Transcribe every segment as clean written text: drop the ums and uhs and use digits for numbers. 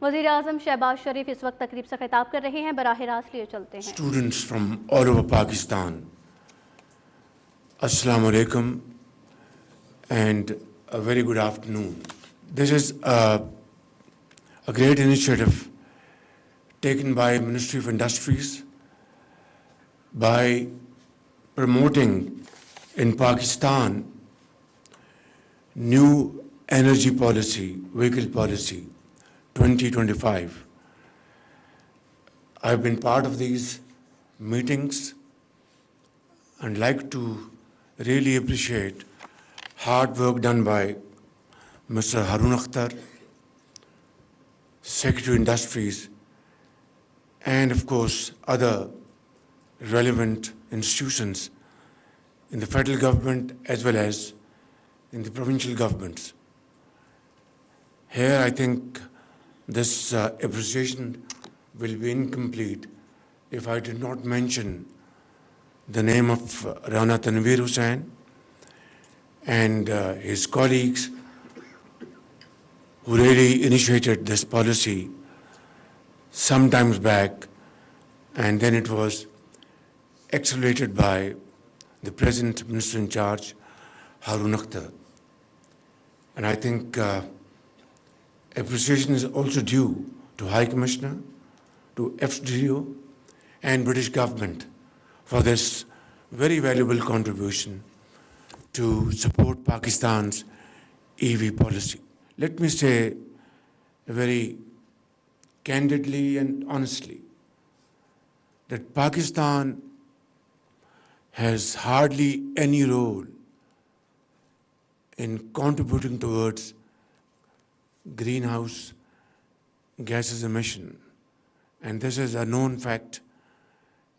وزیر اعظم شہباز شریف اس وقت تقریب سے خطاب کر رہے ہیں، براہ راست لیے چلتے ہیں۔ Students from all over Pakistan, Assalamu alaikum and a very good afternoon. This is a great initiative taken by Ministry of Industries by promoting in Pakistan new energy policy, vehicle policy 2025. I've been part of these meetings and like to really appreciate hard work done by Mr. Harun Akhtar, Secretary of Industries, and of course other relevant institutions in the federal government as well as in the provincial governments. Here I think this appreciation will be incomplete if I did not mention the name of Rana Tanveer Hussain and his colleagues who really initiated this policy some times back, and then it was accelerated by the present Minister in charge, Harun Akhtar. And I think appreciation is also due to High Commissioner, to FDO and British government for this very valuable contribution to support Pakistan's EV policy. Let me say very candidly and honestly that Pakistan has hardly any role in contributing towards greenhouse gases emission. And this is a known fact,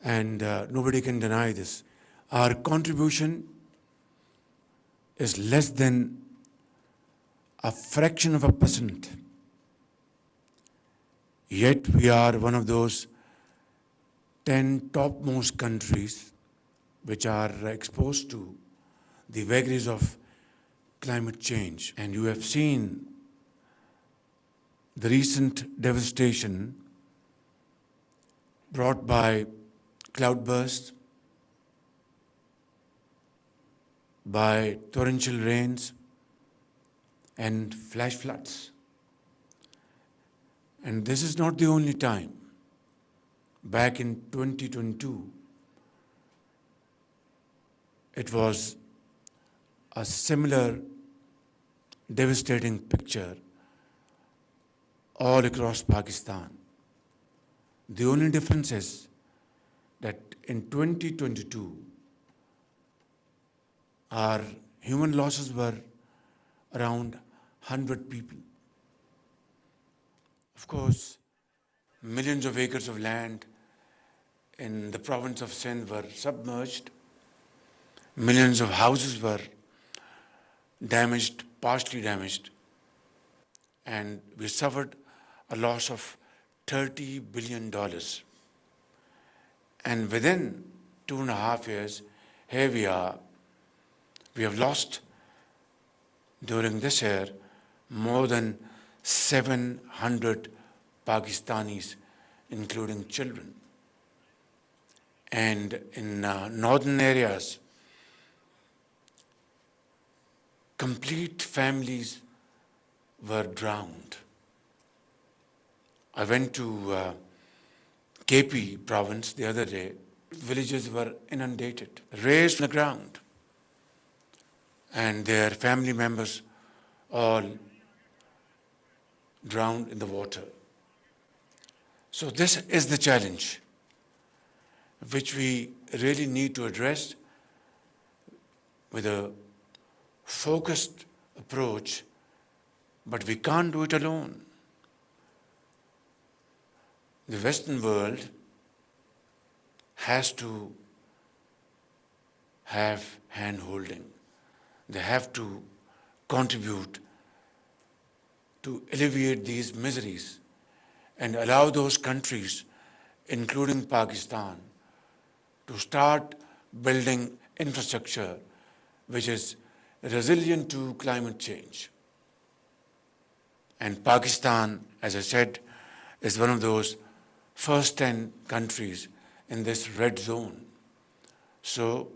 and nobody can deny this. Our contribution is less than a fraction of a percent. Yet we are one of those 10 topmost countries which are exposed to the vagaries of climate change. And you have seen the recent devastation brought by cloudbursts, by torrential rains and flash floods. And this is not the only time. Back in 2022, it was a similar devastating picture all across Pakistan. The only difference is that in 2022, our human losses were around 100 people. Of course, millions of acres of land in the province of Sindh were submerged. Millions of houses were damaged, partially damaged, and we suffered a loss of $30 billion. And within 2.5 years, here we are. We have lost during this year more than 700 Pakistanis, including children. And in northern areas, complete families were drowned. I went to KP province the other day. Villages were inundated, raised on the ground, and their family members all drowned in the water. So this is the challenge which we really need to address with a focused approach, but we can't do it alone. The Western world has to have hand-holding. They have to contribute to alleviate these miseries and allow those countries, including Pakistan, to start building infrastructure which is resilient to climate change. And Pakistan, as I said, is one of those first 10 countries in this red zone. So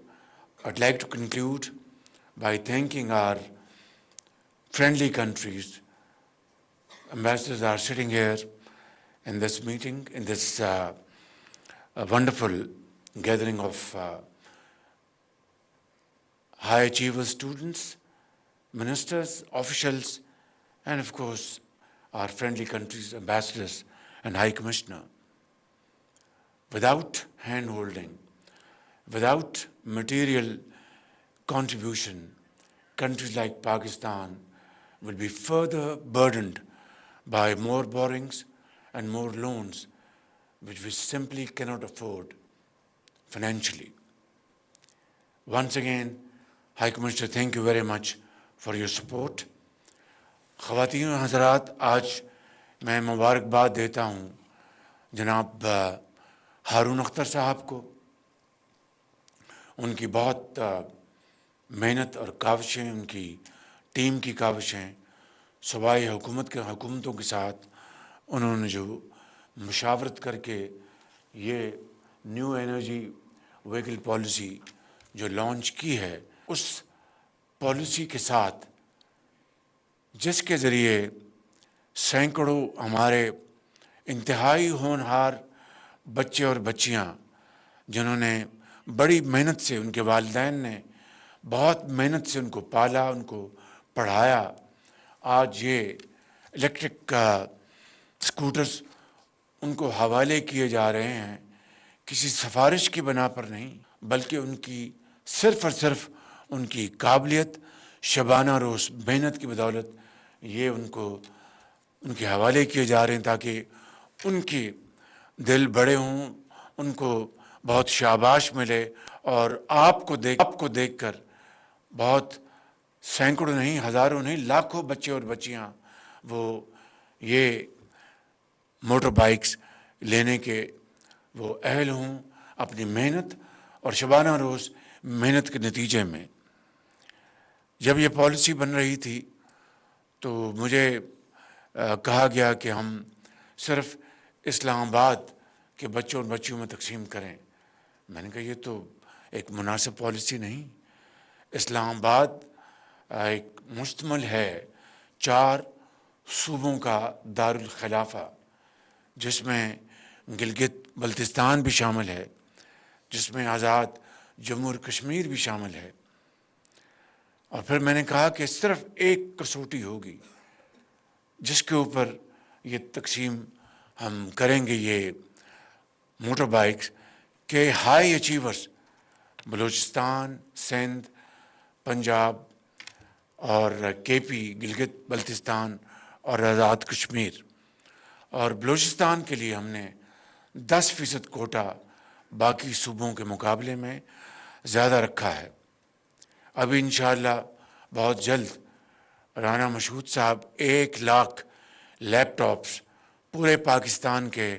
I'd like to conclude by thanking our friendly countries. Ambassadors are sitting here in this meeting, in this wonderful gathering of high achievers students, ministers, officials, and of course our friendly countries, ambassadors and high commissioner. Without hand-holding, without material contribution, countries like Pakistan will be further burdened by more borrowings and more loans, which we simply cannot afford financially. Once again, High Commissioner, thank you very much for your support. خواتین و حضرات, آج میں مبارکباد دیتا ہوں جناب ہارون اختر صاحب کو. ان کی بہت محنت اور کاوشیں, ان کی ٹیم کی کاوشیں, صوبائی حکومتوں کے ساتھ انہوں نے جو مشاورت کر کے یہ نیو انرجی وہیکل پالیسی جو لانچ کی ہے, اس پالیسی کے ساتھ جس کے ذریعے سینکڑوں ہمارے انتہائی ہونہار بچے اور بچیاں, جنہوں نے بڑی محنت سے, ان کے والدین نے بہت محنت سے ان کو پالا, ان کو پڑھایا, آج یہ الیکٹرک اسکوٹرز ان کو حوالے کیے جا رہے ہیں, کسی سفارش کی بنا پر نہیں, بلکہ ان کی صرف اور صرف ان کی قابلیت, شبانہ روز محنت کی بدولت یہ ان کے حوالے کیے جا رہے ہیں, تاکہ ان کی دل بڑے ہوں, ان کو بہت شاباش ملے, اور آپ کو دیکھ کر بہت سینکڑوں نہیں, ہزاروں نہیں, لاکھوں بچے اور بچیاں وہ یہ موٹر بائکس لینے کے وہ اہل ہوں, اپنی محنت اور شبانہ روز محنت کے نتیجے میں. جب یہ پالیسی بن رہی تھی تو مجھے کہا گیا کہ ہم صرف اسلام آباد کے بچوں اور بچیوں میں تقسیم کریں. میں نے کہا یہ تو ایک مناسب پالیسی نہیں. اسلام آباد ایک مشتمل ہے 4 صوبوں کا دارالخلافہ, جس میں گلگت بلتستان بھی شامل ہے, جس میں آزاد جموں کشمیر بھی شامل ہے. اور پھر میں نے کہا کہ صرف ایک کسوٹی ہوگی جس کے اوپر یہ تقسیم ہم کریں گے, یہ موٹر بائکس کے ہائی اچیورز بلوچستان, سندھ, پنجاب اور کے پی, گلگت بلتستان اور آزاد کشمیر. اور بلوچستان کے لیے ہم نے 10% کوٹا باقی صوبوں کے مقابلے میں زیادہ رکھا ہے. ابھی انشاءاللہ بہت جلد رانا مشہود صاحب 1 لاکھ لیپ ٹاپس پورے پاکستان کے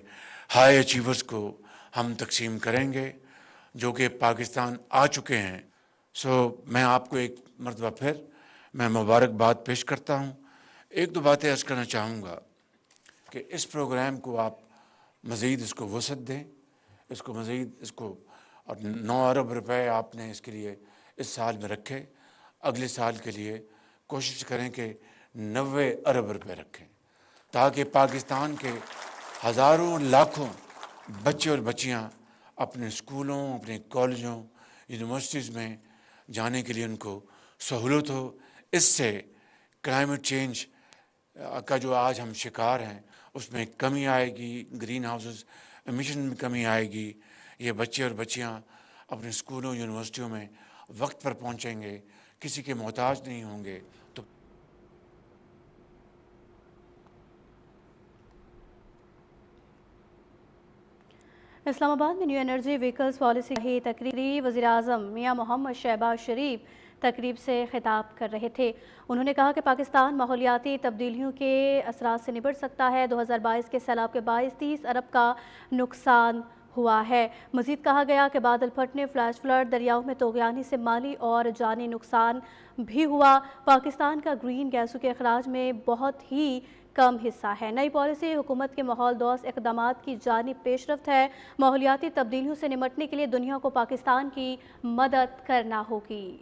ہائی اچیورز کو ہم تقسیم کریں گے, جو کہ پاکستان آ چکے ہیں. میں آپ کو ایک مرتبہ پھر میں مبارکباد پیش کرتا ہوں. 1-2 باتیں عرض کرنا چاہوں گا کہ اس پروگرام کو آپ مزید اس کو وسعت دیں, اس کو اور 9 ارب روپے آپ نے اس کے لیے اس سال میں رکھے. اگلے سال کے لیے کوشش کریں کہ 90 ارب روپے رکھیں, تاکہ پاکستان کے ہزاروں لاکھوں بچے اور بچیاں اپنے اسکولوں, اپنے کالجوں, یونیورسٹیز میں جانے کے لیے ان کو سہولت ہو. اس سے کلائمیٹ چینج کا جو آج ہم شکار ہیں اس میں کمی آئے گی, گرین ہاؤسز ایمیشن میں کمی آئے گی. یہ بچے اور بچیاں اپنے اسکولوں, یونیورسٹیوں میں وقت پر پہنچیں گے, کسی کے محتاج نہیں ہوں گے. تو اسلام آباد میں نیو انرجی وہیکلز پالیسی کی تقریری وزیر اعظم میاں محمد شہباز شریف تقریب سے خطاب کر رہے تھے. انہوں نے کہا کہ پاکستان ماحولیاتی تبدیلیوں کے اثرات سے نبٹ سکتا ہے. 2022 کے سیلاب کے باعث 30 ارب کا نقصان ہوا ہے. مزید کہا گیا کہ بادل پھٹنے, فلیش فلڈ, دریاؤں میں طغیانی سے مالی اور جانی نقصان بھی ہوا. پاکستان کا گرین گیسوں کے اخراج میں بہت ہی کم حصہ ہے۔ نئی پالیسی حکومت کے ماحول دوست اقدامات کی جانب پیش رفت ہے۔ ماحولیاتی تبدیلیوں سے نمٹنے کے لیے دنیا کو پاکستان کی مدد کرنا ہوگی۔